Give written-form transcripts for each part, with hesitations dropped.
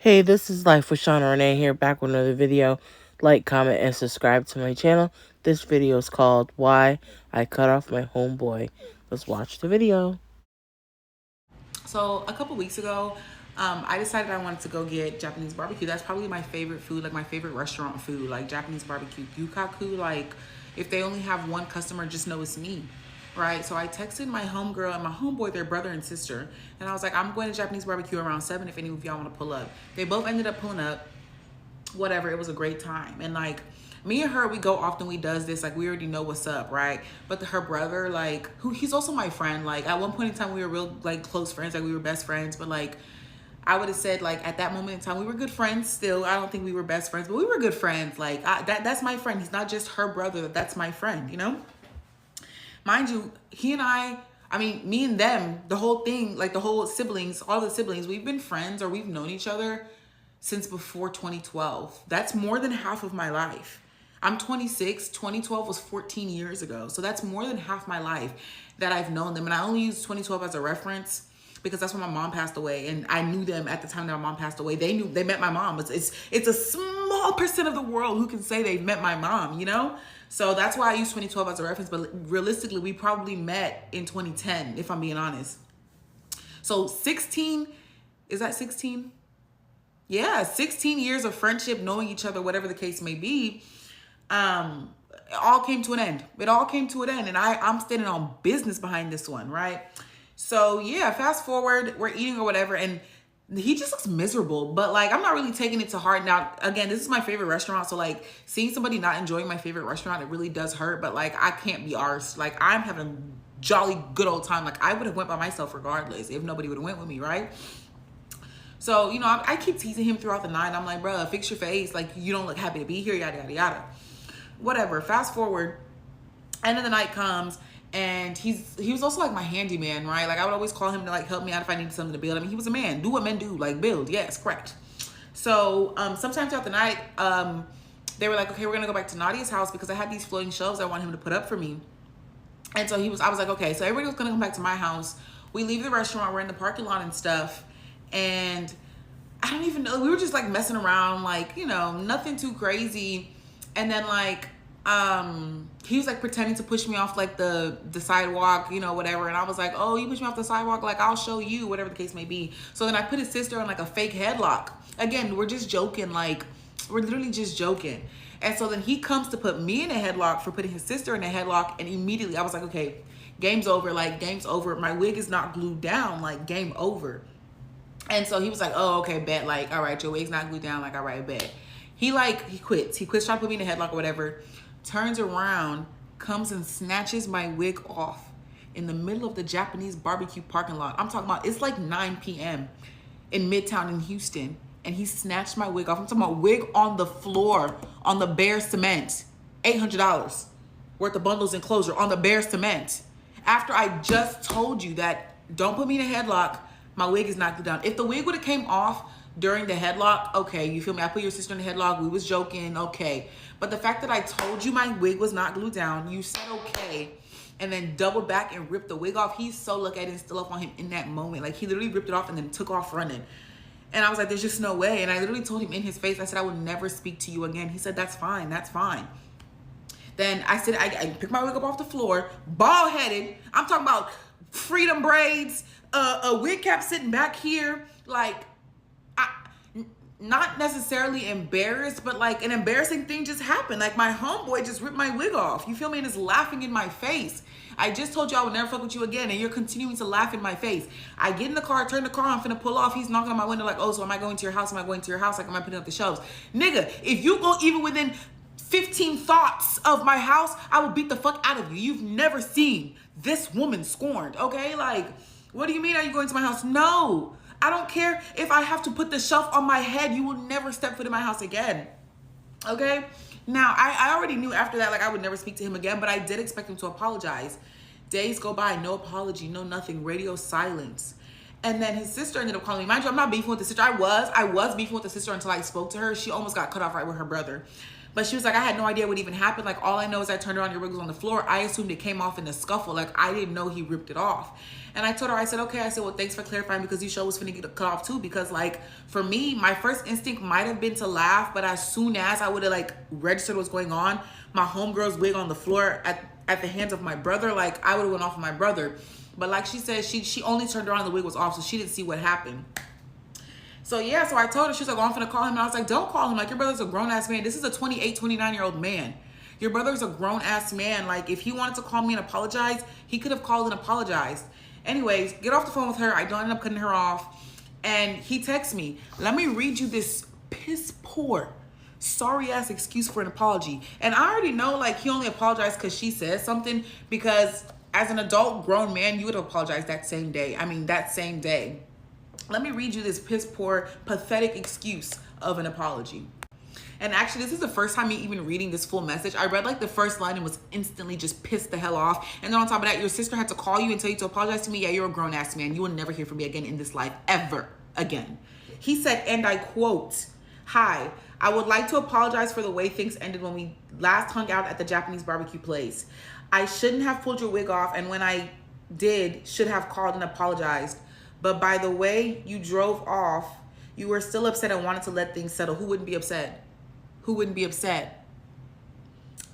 Hey, this is Life with Shauna Renee here, back with another video. Like, comment, and subscribe to my channel. This video is called Why I Cut Off My Homeboy. Let's watch the video. So a couple weeks ago, I decided I wanted to go get Japanese barbecue. That's probably my favorite food, like my favorite restaurant food, like Japanese barbecue. Yukaku, like if they only have one customer, just know it's me, right? So I texted my homegirl and my homeboy, their brother and sister, and I was like, I'm going to Japanese barbecue around 7 if any of y'all want to pull up. They both ended up pulling up. Whatever, it was a great time. And like me and her, we go often, we does this, like we already know what's up, right? But her brother, like he's also my friend, like at one point in time we were real like close friends, like we were best friends, but like I would have said like at that moment in time we were good friends still. I don't think we were best friends, but we were good friends. Like that's my friend. He's not just her brother, that's my friend, you know? Mind you, he and I mean, me and them, the whole thing, like the whole siblings, all the siblings, we've been friends or we've known each other since before 2012. That's more than half of my life. I'm 26, 2012 was 14 years ago. So that's more than half my life that I've known them. And I only use 2012 as a reference because that's when my mom passed away. And I knew them at the time that my mom passed away. They met my mom. It's a small percent of the world who can say they've met my mom, you know? So that's why I use 2012 as a reference. But realistically, we probably met in 2010, if I'm being honest. So 16, is that 16? Yeah, 16 years of friendship, knowing each other, whatever the case may be, it all came to an end. It all came to an end. And I'm standing on business behind this one, right? So yeah, fast forward, we're eating or whatever, and he just looks miserable. But like, I'm not really taking it to heart. Now, again, this is my favorite restaurant. So like seeing somebody not enjoying my favorite restaurant, it really does hurt. But like, I can't be arsed. Like I'm having a jolly good old time. Like I would have went by myself regardless if nobody would have went with me, right? So, you know, I keep teasing him throughout the night. I'm like, bro, fix your face. Like, you don't look happy to be here, yada, yada, yada. Whatever. Fast forward. End of the night comes, and he was also like my handyman, right? Like, I would always call him to like help me out if I needed something to build. I mean, he was a man. Do what men do. Like, build. Yes, correct. So, sometime throughout the night, they were like, okay, we're going to go back to Nadia's house because I had these floating shelves I want him to put up for me. And so I was like, okay. So everybody was going to come back to my house. We leave the restaurant. We're in the parking lot and stuff. And I don't even know, we were just like messing around, like, you know, nothing too crazy. And then like he was like pretending to push me off like the sidewalk, you know, whatever. And I was like, oh, you push me off the sidewalk, like I'll show you, whatever the case may be. So then I put his sister in like a fake headlock. Again, we're just joking, like we're literally just joking. And so then he comes to put me in a headlock for putting his sister in a headlock, and immediately I was like, okay, game's over, like game's over. My wig is not glued down, like game over. And so he was like, oh, okay, bet. Like, all right, your wig's not glued down. Like, all right, bet. He quits. He quits trying to put me in a headlock or whatever. Turns around, comes and snatches my wig off in the middle of the Japanese barbecue parking lot. I'm talking about, it's like 9 p.m. in Midtown in Houston. And he snatched my wig off. I'm talking about wig on the floor, on the bare cement. $800 worth of bundles and closure on the bare cement. After I just told you that don't put me in a headlock, my wig is not glued down. If the wig would have came off during the headlock, okay, you feel me? I put your sister in the headlock. We was joking, okay. But the fact that I told you my wig was not glued down, you said okay, and then doubled back and ripped the wig off. He's so lucky I didn't steal off on him in that moment. Like he literally ripped it off and then took off running. And I was like, there's just no way. And I literally told him in his face, I said, I would never speak to you again. He said, that's fine, that's fine. Then I said, I picked my wig up off the floor, bald headed. I'm talking about freedom braids, a wig cap sitting back here, like, not necessarily embarrassed, but like an embarrassing thing just happened. Like my homeboy just ripped my wig off. You feel me? And is laughing in my face. I just told you I would never fuck with you again, and you're continuing to laugh in my face. I get in the car, turn the car on, finna pull off. He's knocking on my window like, oh, so am I going to your house? Am I going to your house? Like, am I putting up the shelves? Nigga, if you go even within 15 thoughts of my house, I will beat the fuck out of you. You've never seen this woman scorned, okay? Like, what do you mean are you going to my house? No, I don't care if I have to put the shelf on my head. You will never step foot in my house again, okay? Now, I already knew after that, like, I would never speak to him again, but I did expect him to apologize. Days go by, no apology, no nothing, radio silence. And then his sister ended up calling me. Mind you, I'm not beefing with the sister. I was beefing with the sister until I spoke to her. She almost got cut off right with her brother. But she was like, I had no idea what even happened. Like, all I know is I turned around, your wig was on the floor. I assumed it came off in a scuffle. Like, I didn't know he ripped it off. And I told her, I said, okay. I said, well, thanks for clarifying, because you show was finna get cut off too. Because like for me, my first instinct might have been to laugh, but as soon as I would have like registered what's going on, my homegirl's wig on the floor at the hands of my brother, like I would have went off of my brother. But like she said, she only turned around and the wig was off, so she didn't see what happened. So yeah, so I told her, she was like, oh, I'm finna call him. And I was like, don't call him. Like, your brother's a grown-ass man. This is a 28, 29-year-old man. Your brother's a grown-ass man. Like, if he wanted to call me and apologize, he could have called and apologized. Anyways, get off the phone with her. I don't end up cutting her off. And he texts me, let me read you this piss poor, sorry-ass excuse for an apology. And I already know, like, he only apologized because she said something, because as an adult grown man, you would have apologized that same day. I mean, that same day. Let me read you this piss poor, pathetic excuse of an apology. And actually, this is the first time me even reading this full message. I read like the first line and was instantly just pissed the hell off. And then on top of that, your sister had to call you and tell you to apologize to me. Yeah, you're a grown ass man. You will never hear from me again in this life, ever again. He said, and I quote, hi, I would like to apologize for the way things ended when we last hung out at the Japanese barbecue place. I shouldn't have pulled your wig off, and when I did, should have called and apologized. But by the way you drove off, you were still upset and wanted to let things settle. Who wouldn't be upset? Who wouldn't be upset?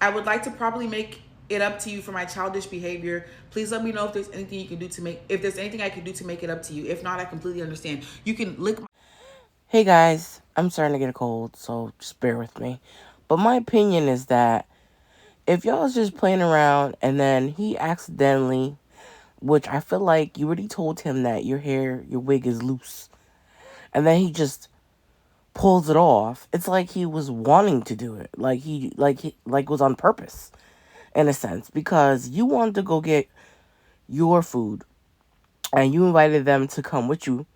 I would like to probably make it up to you for my childish behavior. Please let me know if there's anything you can do to make, if there's anything I can do to make it up to you. If not, I completely understand. You can lick my... Hey guys, I'm starting to get a cold, so just bear with me. But my opinion is that if y'all was just playing around and then he accidentally, which I feel like you already told him that your wig is loose, and then he just pulls it off, it's like he was wanting to do it. Like he was on purpose, in a sense, because you wanted to go get your food and you invited them to come with you.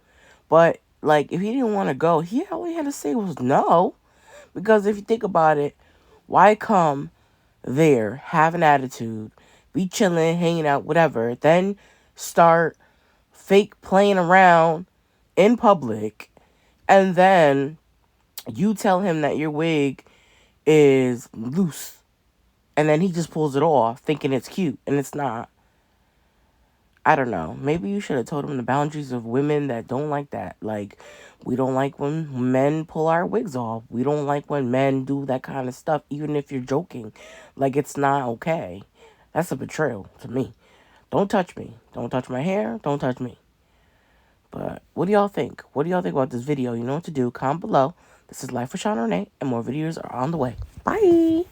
But like, if he didn't want to go, all he had to say was no. Because if you think about it, why come there, have an attitude, be chilling, hanging out, whatever, then start fake playing around in public, and then you tell him that your wig is loose, and then he just pulls it off thinking it's cute, and it's not. I don't know. Maybe you should have told him the boundaries of women that don't like that. Like, we don't like when men pull our wigs off. We don't like when men do that kind of stuff, even if you're joking. Like, it's not okay. That's a betrayal to me. Don't touch me. Don't touch my hair. Don't touch me. But what do y'all think? What do y'all think about this video? You know what to do. Comment below. This is Life with Sean Renee, and more videos are on the way. Bye!